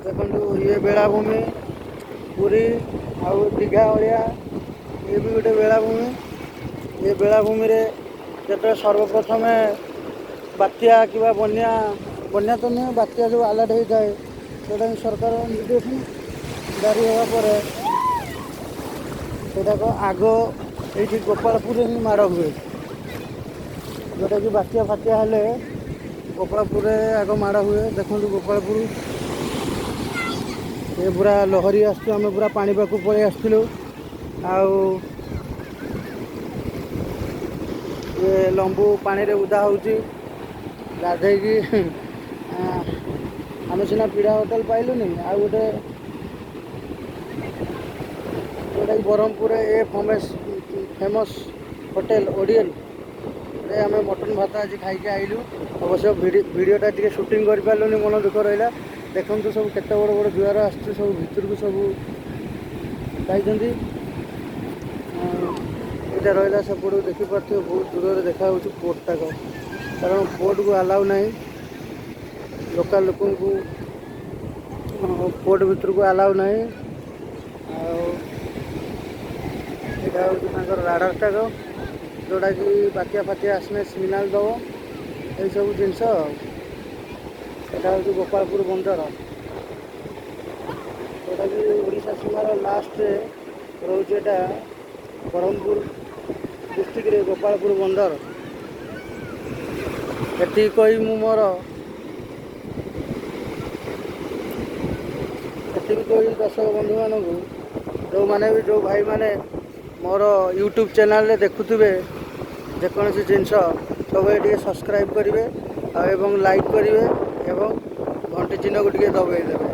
ଦେଖନ୍ତୁ ଇଏ ବେଳାଭୂମି ପୁରୀ ଆଉ ଦୀଘା ଭଳିଆ ଇଏ ବି ଗୋଟେ ବେଳାଭୂମି। ଏ ବେଳାଭୂମିରେ ଯେତେବେଳେ ସର୍ବପ୍ରଥମେ ବାତ୍ୟା କିମ୍ବା ବନ୍ୟା ତ ନୁହେଁ, ବାତ୍ୟା ଯେଉଁ ଆଲର୍ଟ ହେଇଥାଏ ସେଇଟା ସରକାର ନିର୍ଦ୍ଦେଶନ ଜାରି ହେବା ପରେ ସେଇଟାକ ଆଗ ଏଇଠି ଗୋପାଳପୁରରେ ହିଁ ମାଡ଼ ହୁଏ। ଯେଉଁଟାକି ବାତ୍ୟା ଫାତ୍ୟା ହେଲେ ଗୋପାଳପୁରରେ ଆଗ ମାଡ଼ ହୁଏ। ଦେଖନ୍ତୁ ଗୋପାଳପୁର ଏ ପୁରା ଲହରୀ ଆସୁଛୁ, ଆମେ ପୁରା ପାଣି ପାଖକୁ ପଳେଇ ଆସିଥିଲୁ। ଆଉ ଇଏ ଲମ୍ବୁ ପାଣିରେ ଓଦା ହେଉଛି ଗାଧେଇକି। ଆମେ ସିନା ପିଢ଼ା ହୋଟେଲ ପାଇଲୁନି, ଆଉ ଗୋଟେ ଯେଉଁଟାକି ବ୍ରହ୍ମପୁରରେ ଫେମସ୍ ହୋଟେଲ ଓଡ଼ିଏନ୍ରେ ଆମେ ମଟନ୍ ଭାତ ଆଜି ଖାଇକି ଆଇଲୁ। ଅବଶ୍ୟ ଭିଡ଼ିଓଟା ଟିକେ ସୁଟିଂ କରିପାରିଲୁନି, ମନ ଦୁଃଖ ରହିଲା। ଦେଖନ୍ତୁ ସବୁ କେତେ ବଡ଼ ବଡ଼ ଜୁଆର ଆସୁଛି, ସବୁ ଭିତରକୁ ସବୁ ଯାଇଛନ୍ତି। ଏଇଟା ରହିଲା ସେପଟକୁ ଦେଖିପାରୁଥିବେ, ବହୁତ ଦୂରରେ ଦେଖାହେଉଛି ପୋର୍ଟଟାକ, କାରଣ ପୋର୍ଟକୁ ଆଲାଉ ନାହିଁ ଲୋକାଲ ଲୋକଙ୍କୁ, ପୋର୍ଟ ଭିତରକୁ ଆଲାଉ ନାହିଁ। ଆଉ ଏଇଟା ହେଉଛି ତାଙ୍କର ରାଡ଼ାରଟାକ, ଯେଉଁଟାକି ବାତ୍ୟା ଫାତ୍ୟା ଆସିଲେ ସିଗ୍ନାଲ୍ ଦେବ, ଏଇସବୁ ଜିନିଷ। ଆଉ ଏଇଟା ହେଉଛି ଗୋପାଳପୁର ବନ୍ଦର, ଯେଉଁଟାକି ଓଡ଼ିଶା ସୀମାର ଲାଷ୍ଟରେ ରହୁଛି। ଏଇଟା ବ୍ରହ୍ମପୁର ଡିଷ୍ଟ୍ରିକ୍ଟରେ ଗୋପାଳପୁର ବନ୍ଦର। ଏତିକି କହି ମୁଁ ମୋର ଦର୍ଶକ ବନ୍ଧୁମାନଙ୍କୁ, ଯେଉଁମାନେ ବି ଯେଉଁ ଭାଇମାନେ ମୋର ୟୁଟ୍ୟୁବ୍ ଚ୍ୟାନେଲରେ ଦେଖୁଥିବେ ଯେକୌଣସି ଜିନିଷ, ସବୁବେଳେ ଟିକେ ସବସ୍କ୍ରାଇବ୍ କରିବେ ଆଉ ଏବଂ ଲାଇକ୍ କରିବେ ଏବଂ ଘଣ୍ଟି ଚିହ୍ନକୁ ଟିକେ ଦବାଇ ଦେବେ।